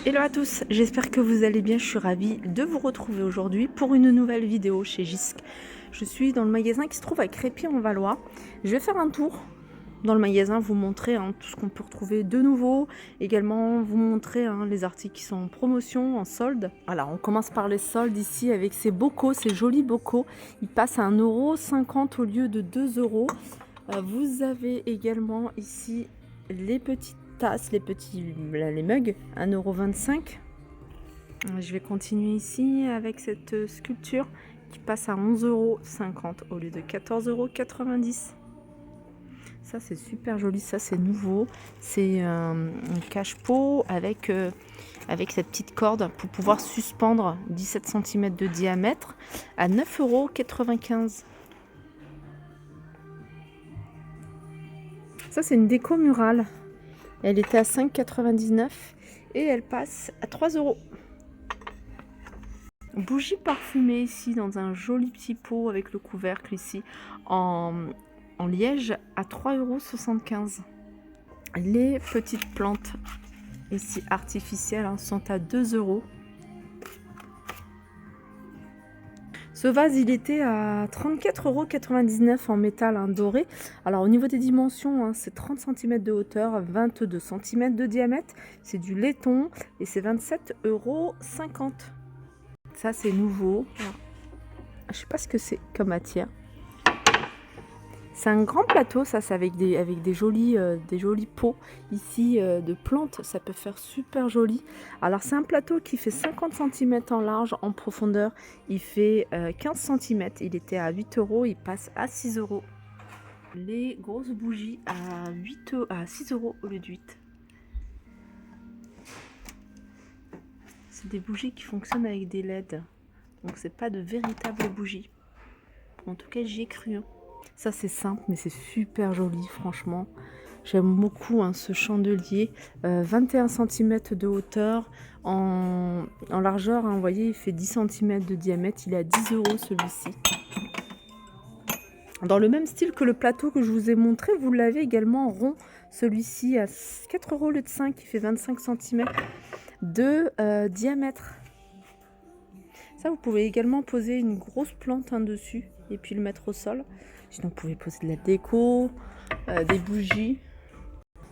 Hello à tous, j'espère que vous allez bien, je suis ravie de vous retrouver aujourd'hui pour une nouvelle vidéo chez Jisc. Je suis dans le magasin qui se trouve à Crépy-en-Valois. Je vais faire un tour dans le magasin, vous montrer tout ce qu'on peut retrouver de nouveau, également vous montrer les articles qui sont en promotion, en solde. Alors on commence par les soldes ici avec ces bocaux, ces jolis bocaux. Ils passent à 1,50 € au lieu de 2 €. Vous avez également ici les petites tasses, les mugs, 1,25 €. Je vais continuer ici avec cette sculpture qui passe à 11,50 € au lieu de 14,90 €. Ça c'est super joli, ça c'est nouveau. C'est un cache-pot avec cette petite corde pour pouvoir suspendre 17 cm de diamètre à 9,95 €. Ça c'est une déco murale. Elle était à 5,99 € et elle passe à 3 €. Bougie parfumée ici dans un joli petit pot avec le couvercle ici en liège à 3,75 €. Les petites plantes ici artificielles sont à 2 €. Ce vase, il était à 34,99 € en métal doré. Alors au niveau des dimensions, c'est 30 cm de hauteur, 22 cm de diamètre. C'est du laiton et c'est 27,50 €. Ça c'est nouveau. Je sais pas ce que c'est comme matière. C'est un grand plateau, ça c'est avec des jolis pots ici de plantes, ça peut faire super joli. Alors c'est un plateau qui fait 50 cm en large, en profondeur, il fait 15 cm, il était à 8 €, il passe à 6 €. Les grosses bougies à 6 € au lieu de 8. C'est des bougies qui fonctionnent avec des LED, donc c'est pas de véritables bougies. En tout cas j'y ai cru. Ça c'est simple mais c'est super joli, franchement. J'aime beaucoup ce chandelier. 21 cm de hauteur, en largeur, vous voyez, il fait 10 cm de diamètre. Il est à 10 € celui-ci. Dans le même style que le plateau que je vous ai montré, vous l'avez également en rond. Celui-ci à 4 € au lieu de 5, il fait 25 cm de diamètre. Ça, vous pouvez également poser une grosse plante dessus et puis le mettre au sol. Sinon, vous pouvez poser de la déco, des bougies.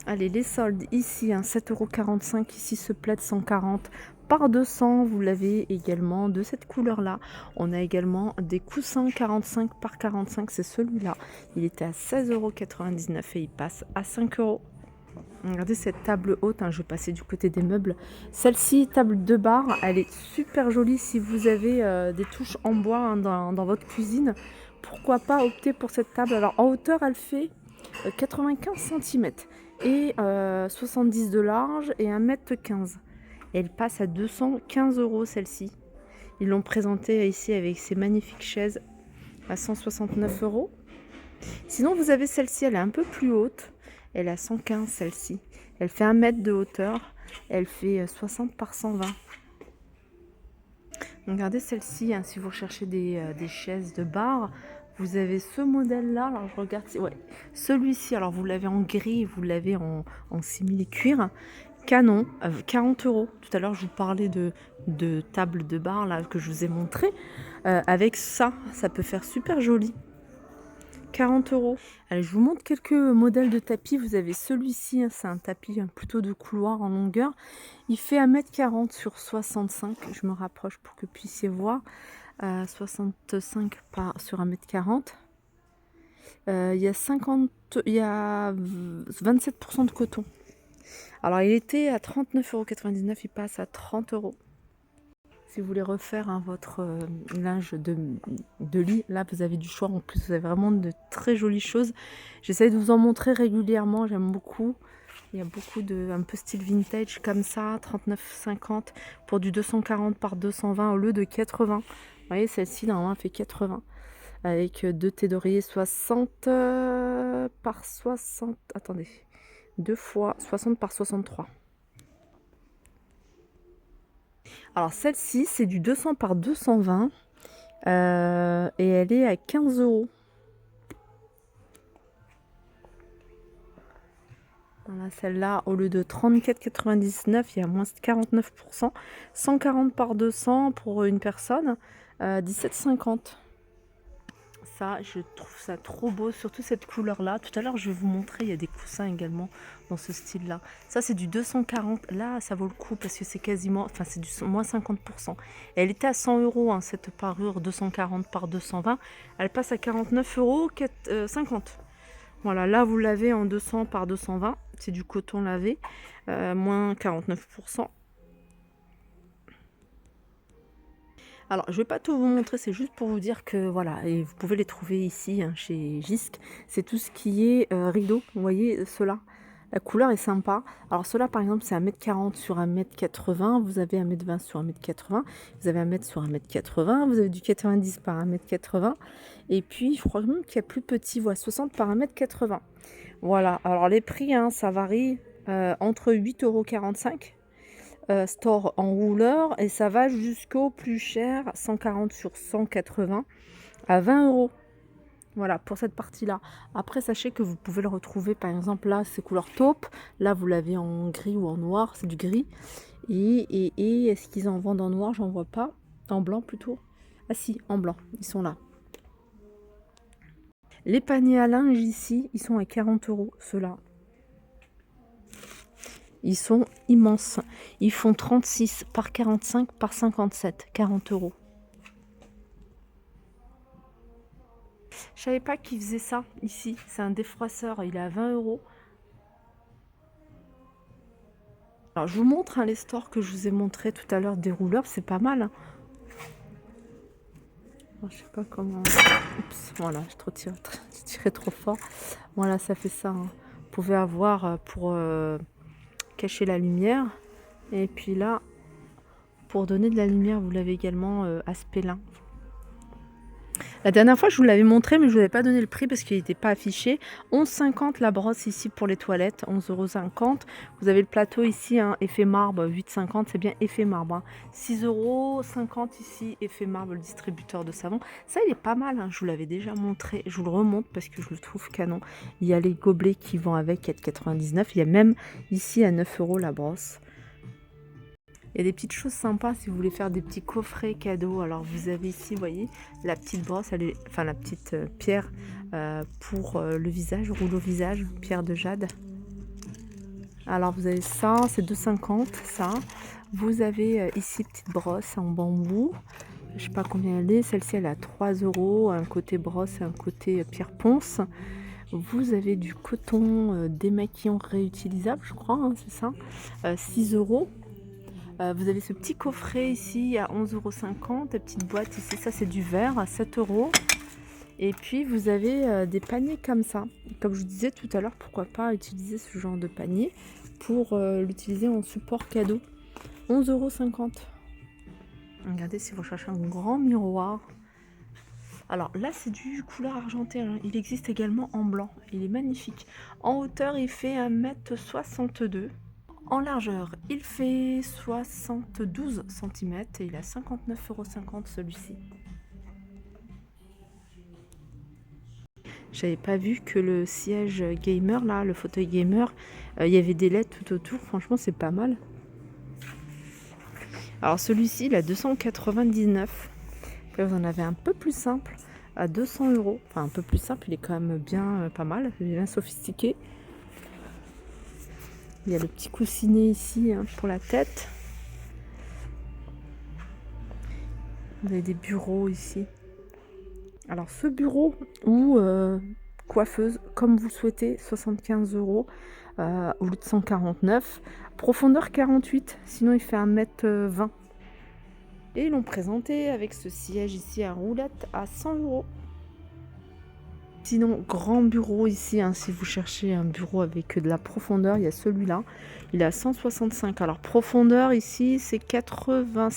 Allez, les soldes ici, 7,45 €. Ici, ce plaid 140 par 200. Vous l'avez également de cette couleur-là. On a également des coussins 45 par 45. C'est celui-là. Il était à 16,99 € et il passe à 5 €. Regardez cette table haute, je vais passer du côté des meubles. Celle-ci, table de bar, elle est super jolie si vous avez des touches en bois dans votre cuisine. Pourquoi pas opter pour cette table? Alors en hauteur, elle fait 95 cm et 70 de large et 1,15 m. Elle passe à 215 € celle-ci. Ils l'ont présentée ici avec ces magnifiques chaises à 169 €. Sinon, vous avez celle-ci, elle est un peu plus haute. Elle est à 115 celle-ci. Elle fait 1 mètre de hauteur. Elle fait 60 par 120. Regardez celle-ci, si vous recherchez des chaises de bar, vous avez ce modèle-là. Alors je regarde, ouais, celui-ci, alors vous l'avez en gris, vous l'avez en simili-cuir. Canon, 40 €. Tout à l'heure, je vous parlais de table de bar là que je vous ai montré. Avec ça peut faire super joli. 40 €. Allez, je vous montre quelques modèles de tapis. Vous avez celui-ci, c'est un tapis plutôt de couloir en longueur. Il fait 1,40 m sur 65. Je me rapproche pour que vous puissiez voir. 65 sur 1,40 m. Il y a 27% de coton. Alors, il était à 39,99 €. Il passe à 30 €. Si vous voulez refaire votre linge de lit, là vous avez du choix. En plus, vous avez vraiment de très jolies choses. J'essaie de vous en montrer régulièrement, j'aime beaucoup. Il y a beaucoup un peu style vintage comme ça, 39,50 pour du 240 par 220 au lieu de 80. Vous voyez, celle-ci normalement elle fait 80 avec deux thés d'oreiller 60 par 60. Attendez, deux fois 60 par 63. Alors celle-ci, c'est du 200 par 220 et elle est à 15 €. Voilà, Voilà, celle-là, au lieu de 34,99, il y a moins de 49%. 140 par 200 pour une personne, 17,50. Ça, je trouve ça trop beau, surtout cette couleur-là. Tout à l'heure, je vais vous montrer, il y a des coussins également dans ce style-là. Ça, c'est du 240. Là, ça vaut le coup parce que c'est quasiment, enfin, c'est du moins 50%. Et elle était à 100 euros, hein, cette parure 240 par 220. Elle passe à 49 euros 50. Voilà, là, vous l'avez en 200 par 220. C'est du coton lavé, moins 49%. Alors, je vais pas tout vous montrer, c'est juste pour vous dire que voilà, et vous pouvez les trouver ici hein, chez Jisc. C'est tout ce qui est rideau. Vous voyez ceux-là, la couleur est sympa. Alors ceux-là, par exemple, c'est 1,40 m sur 1,80 m. Vous avez 1,20 m sur 1,80 m. Vous avez 1 m sur 1,80 m. Vous avez du 90 par 1,80 m. Et puis, je crois même qu'il y a plus petit, voilà, 60 par 1,80 m. Voilà, alors les prix, hein, ça varie entre 8,45 € store en rouleur et ça va jusqu'au plus cher 140 sur 180 à 20 €. Voilà pour cette partie-là. Après, sachez que vous pouvez le retrouver, par exemple, là, c'est couleur taupe. Là, vous l'avez en gris ou en noir, c'est du gris. Et est-ce qu'ils en vendent en noir? J'en vois pas. En blanc plutôt. Ah si, en blanc, ils sont là. Les paniers à linge ici, ils sont à 40 €, ceux-là. Ils sont immenses. Ils font 36 par 45 par 57, 40 €. Je savais pas qu'ils faisaient ça ici. C'est un défroisseur, il est à 20 €. Alors je vous montre les stores que je vous ai montré tout à l'heure des rouleurs, c'est pas mal. Alors, je sais pas comment. Oups, voilà, j'ai tiré trop fort. Voilà, ça fait ça. Hein. Vous pouvez avoir pour cacher la lumière. Et puis là, pour donner de la lumière, vous l'avez également aspect lin. La dernière fois, je vous l'avais montré, mais je ne vous avais pas donné le prix parce qu'il n'était pas affiché. 11,50 la brosse ici pour les toilettes, 11,50 €. Vous avez le plateau ici, hein, effet marbre, 8,50, c'est bien effet marbre. Hein. 6,50 € ici, effet marbre, le distributeur de savon. Ça, il est pas mal, hein, je vous l'avais déjà montré. Je vous le remonte parce que je le trouve canon. Il y a les gobelets qui vont avec, 4,99 €. Il y a même ici à 9 € la brosse. Il y a des petites choses sympas si vous voulez faire des petits coffrets cadeaux. Alors vous avez ici, vous voyez, la petite brosse, enfin la petite pierre pour le visage, rouleau visage, pierre de jade. Alors vous avez ça, c'est 2,50 ça. Vous avez ici petite brosse en bambou. Je sais pas combien elle est. Celle-ci elle est à 3 €. Un côté brosse et un côté pierre ponce. Vous avez du coton démaquillant réutilisable, je crois, hein, c'est ça. 6 €. Vous avez ce petit coffret ici à 11,50 €. La petite boîte ici, ça c'est du verre à 7 €. Et puis vous avez des paniers comme ça. Comme je vous disais tout à l'heure, pourquoi pas utiliser ce genre de panier pour l'utiliser en support cadeau. 11,50 €. Regardez si vous cherchez un grand miroir. Alors là c'est du couleur argentée, hein. Il existe également en blanc. Il est magnifique. En hauteur il fait 1,62 m. En largeur, il fait 72 cm et il a 59,50 € celui-ci. J'avais pas vu que le siège gamer, là, le fauteuil gamer, il y avait des LED tout autour. Franchement, c'est pas mal. Alors celui-ci, il a 299. Après, vous en avez un peu plus simple à 200 €. Enfin, un peu plus simple, il est quand même bien pas mal, il est bien sophistiqué. Il y a le petit coussinet ici hein, pour la tête. Vous avez des bureaux ici. Alors ce bureau ou coiffeuse, comme vous souhaitez, 75 € au lieu de 149. Profondeur 48, sinon il fait 1,20 m. Et ils l'ont présenté avec ce siège ici à roulette à 100 €. Sinon, grand bureau ici, hein, si vous cherchez un bureau avec de la profondeur, il y a celui-là. Il est à 165. Alors, profondeur ici, c'est 80.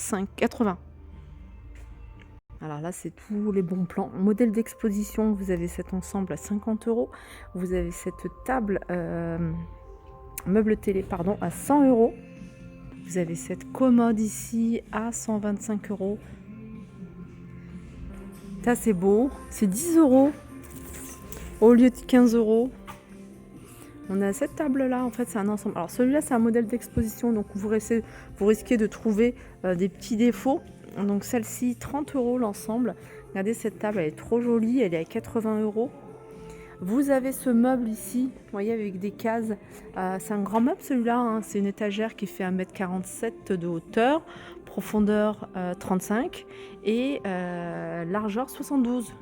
Alors là, c'est tous les bons plans. Modèle d'exposition, vous avez cet ensemble à 50 €. Vous avez cette table, meuble télé, pardon, à 100 €. Vous avez cette commode ici à 125 €. Ça, c'est beau. C'est 10 € au lieu de 15 €. On a cette table-là, en fait, c'est un ensemble. Alors celui-là, c'est un modèle d'exposition, donc vous risquez de trouver des petits défauts. Donc celle-ci, 30 € l'ensemble. Regardez cette table, elle est trop jolie, elle est à 80 €. Vous avez ce meuble ici, vous voyez, avec des cases. C'est un grand meuble celui-là, hein. C'est une étagère qui fait 1,47 m de hauteur, profondeur 35 et largeur 72.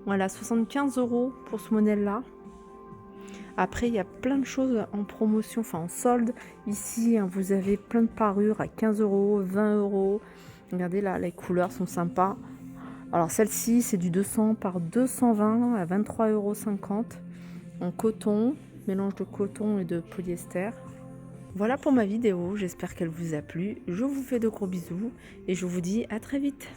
Voilà, 75 € pour ce modèle-là. Après, il y a plein de choses en promotion, enfin en solde. Ici, hein, vous avez plein de parures à 15 €, 20 €. Regardez là, les couleurs sont sympas. Alors celle-ci, c'est du 200 par 220 à 23,50 € en coton, mélange de coton et de polyester. Voilà pour ma vidéo, j'espère qu'elle vous a plu. Je vous fais de gros bisous et je vous dis à très vite.